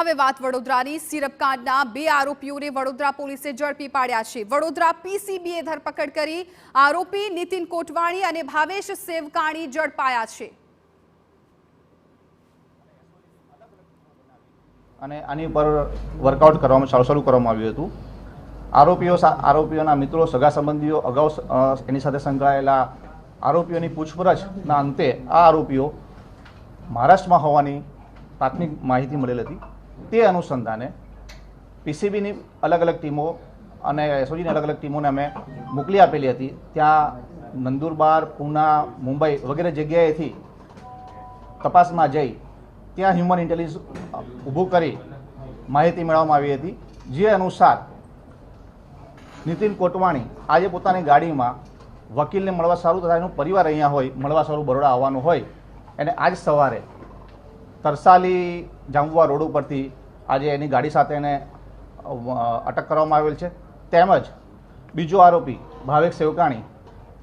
હવે વાત વડોદરાની સિરપકાંડના 2 આરોપીઓને વડોદરા પોલીસે ઝડપી પાડ્યા છે। વડોદરા પીસીબીએ ધરપકડ કરી આરોપી નીતિન કોટવાણી અને ભાવેશ સેવકાણી ઝડપાયા છે। અને આની પર વર્કઆઉટ કરવામાં શરૂ કરવામાં આવ્યું હતું। આરોપીઓના મિત્રો, સગા સંબંધીઓ, અગાઉ એની સાથે સંકળાયેલા આરોપીઓની પૂછપરછના અંતે આ આરોપીઓ મહારાષ્ટ્રમાં હોવાની પ્રાથમિક માહિતી મળેલ હતી। તે અનુસંધાને પીસીબીની અલગ અલગ ટીમો અને એસઓજીની અલગ અલગ ટીમોને અમે મોકલી આપેલી હતી। ત્યાં નંદુરબાર, પૂના, મુંબઈ વગેરે જગ્યાએથી તપાસમાં જઈ ત્યાં હ્યુમન ઇન્ટેલિજન્સ ઊભું કરી માહિતી મેળવવામાં આવી હતી। જે અનુસાર નીતિન કોટવાણી આજે પોતાની ગાડીમાં વકીલને મળવા સારું તથા એનો પરિવાર અહીંયા હોય, મળવા સારું બરોડા આવવાનું હોય, એને આજ સવારે તરસાલી જાંબુવા રોડ ઉપરથી આજે એની ગાડી સાથે એને અટક કરવામાં આવેલ છે। તેમજ બીજો આરોપી ભાવેશ સેવકાણી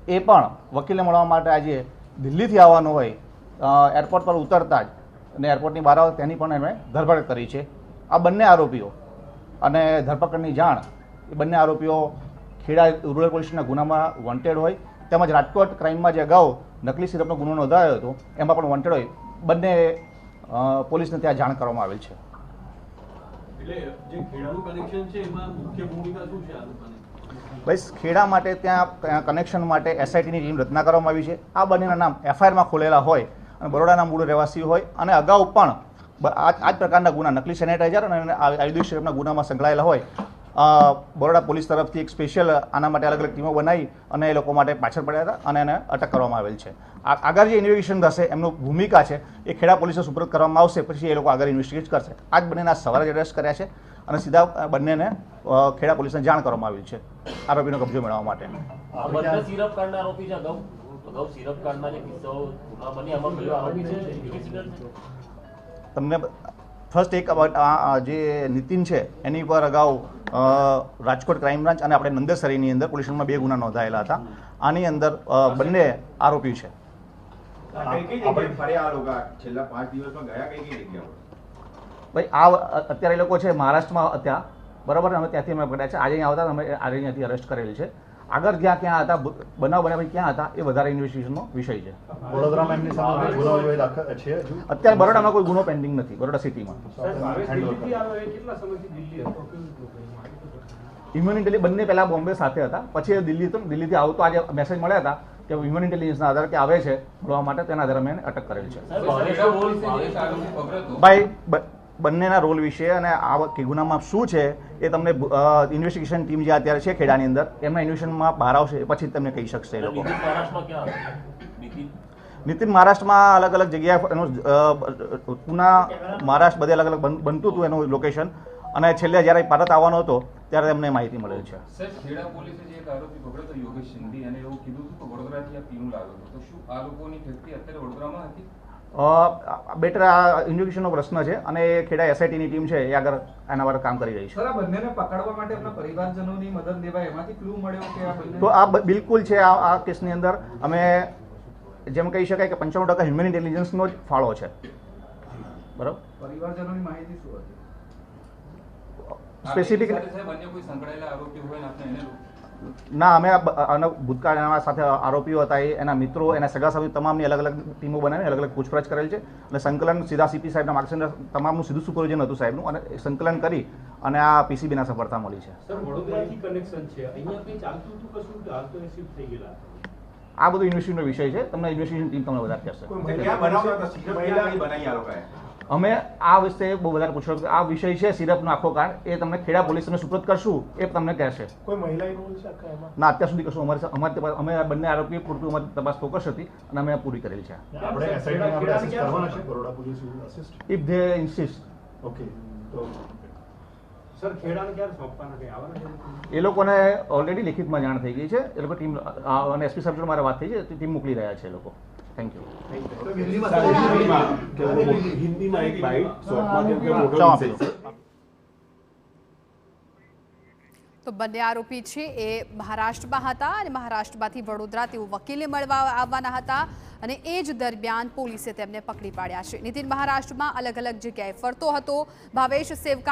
એ પણ વકીલને મળવા માટે આજે દિલ્હીથી આવવાનો હોય, એરપોર્ટ પર ઉતરતા જ અને એરપોર્ટની બહાર આવે તેની પણ એમણે ધરપકડ કરી છે। આ બંને આરોપીઓ અને ધરપકડની જાણ એ બંને આરોપીઓ ખેડા રૂરલ પોલીસના ગુનામાં વોન્ટેડ હોય, તેમજ રાજકોટ ક્રાઇમમાં જે અગાઉ નકલી સિરપનો ગુનો નોંધાયો હતો એમાં પણ વોન્ટેડ હોય। બંને પોલીસને ત્યાં જાણ કરવામાં આવેલ છે। ભાઈ, ખેડા માટે ત્યાં કનેક્શન માટે એસઆઈટીની ટીમ રચના કરવામાં આવી છે। આ બંનેના નામ એફઆઈઆરમાં ખોલેલા હોય અને બરોડાના મૂળ રહેવાસી હોય અને અગાઉ પણ આ જ પ્રકારના ગુના, નકલી સેનેટાઇઝર અને આયુર્વેદિક સિરપના ગુનામાં સંકળાયેલા હોય। બરોડા પોલીસ તરફથી એક સ્પેશિયલ આના માટે અલગ અલગ ટીમો બનાવી અને એ લોકો માટે પાછળ પડ્યા હતા અને એને અટક કરવામાં આવેલ છે। આગળ જે ઇન્વેસ્ટિગેશન થશે એમનું ભૂમિકા છે એ ખેડા પોલીસને સુપરત કરવામાં આવશે, પછી એ લોકો આગળ ઇન્વેસ્ટિગેટ કરશે। આ જ બંનેના સવારે જ અરેસ્ટ કર્યા છે અને સીધા બંનેને ખેડા પોલીસને જાણ કરવામાં આવી છે આરોપીનો કબજો મેળવવા માટે। તમને ફર્સ્ટ એક જે નીતિન છે એની પર અગાઉ રાજકોટ ક્રાઇમ બ્રાન્ચ અને આપણે નંદેસરીની અંદર પોલીસ સ્ટેશનમાં 2 ગુના નોંધાયેલા હતા। આની અંદર બંને આરોપી છે। ભાઈ, આ અત્યારે એ લોકો છે મહારાષ્ટ્રમાં હતા, બરાબર, અમે ત્યાંથી અમે પકડ્યા છે। આજે અહીંયા આવતા અમે આજે અહીંયાથી અરેસ્ટ કરેલી છે। આગળ ક્યાં હતા, બનાવ બન્યા ક્યાં હતા એ વધારે ઇન્વેસ્ટિગેશનનો વિષય છે। અત્યારે બરોડામાં કોઈ ગુનો પેન્ડિંગ નથી, બરોડા સિટીમાં। હ્યુમન ઇન્ટેલિજન્સ બંને પહેલા બોમ્બે સાથે હતા, પછી દિલ્હીથી આવતો આજે મેસેજ મળ્યા હતા કે હ્યુમન ઇન્ટેલિજન્સના આધારે કે આવે છે મળવા માટે, તેના આધારે અમે અટક કરેલ છે। ભાઈ, બંનેના રોલ વિશે અને આ ગુનામાં શું છે એ તમને ઇન્વેસ્ટિગેશન ટીમ જે અત્યારે છે ખેડાની અંદર એમના ઇન્વેસ્ટિગેશનમાં બહાર આવશે પછી જ તમને કહી શકશે એ લોકો। નીતિન મહારાષ્ટ્રમાં અલગ અલગ જગ્યાએ એનું પૂના, મહારાષ્ટ્ર બધે અલગ અલગ બનતું હતું એનું લોકેશન, અને છેલ્લે જ્યારે ભારત આવવાનો હતો ત્યારે એમને માહિતી મળેલ છે। બેટર આ ઇન્વેસ્ટિગેશનનો પ્રશ્ન છે અને એ ખેડા એસઆઈટીની ટીમ છે એ આગળ એના પર કામ કરી રહી છે। બંનેને પકડવા માટે એમના પરિવારજનોની મદદ લેવાય, એમાંથી ક્લુ મળ્યો કે તો આ બિલકુલ છે। આ કેસની અંદર અમે જેમ કહી શકાય કે 95% હ્યુમન ઇન્ટેલિજન્સનો જ ફાળો છે, બરાબર। પરિવારજનોની માહિતી શું હતી સ્પેસિફિક? ના, અમે ભૂતકાળના સાથે આરોપીઓ હતા એના મિત્રો, એના સગા સંબંધી તમામની અલગ અલગ ટીમો બનાવી અલગ અલગ પૂછપરછ કરેલ છે અને સંકલન સીધા સીપી સાહેબના માર્ગદર્શન તમામનું સીધું સુપરવિઝન હતું સાહેબનું, અને સંકલન કરી અને આ પીસીબીના સફળતા મળી છે। આ બધું ઇન્વેસ્ટિગેશનનો વિષય છે, તમને ઇન્વેસ્ટિગેશન ટીમ તમને વધારે કહેશે। અમે આ વિશે બહુ વધારે પૂછો, આ વિષય છે સિરપનો આખો કાંડ, એ તમને ખેડા પોલીસને સુપરત કરશું એ તમને કહેશે। ના, અત્યાર સુધી કશું અમે બંને આરોપી પૂરતું અમારી તપાસ ફોકસ હતી અને અમે પૂરી કરેલી છે। If they insist. એ લોકોને ઓલરેડી લિખિતમાં જાણ થઈ ગઈ છે, એ લોકો ટીમ અને એસપી સાહેબ મારે વાત થઈ છે, ટીમ મોકલી રહ્યા છે એ લોકો। Thank you. તો બંને આરોપી છે એ મહારાષ્ટ્રમાં હતા અને મહારાષ્ટ્રમાંથી વડોદરા તેઓ વકીલને મળવા આવવાના હતા અને એ જ દરમિયાન પોલીસે તેમને પકડી પાડ્યા છે. નીતિન મહારાષ્ટ્રમાં અલગ અલગ જગ્યાએ ફરતો હતો. ભાવેશ સેવકા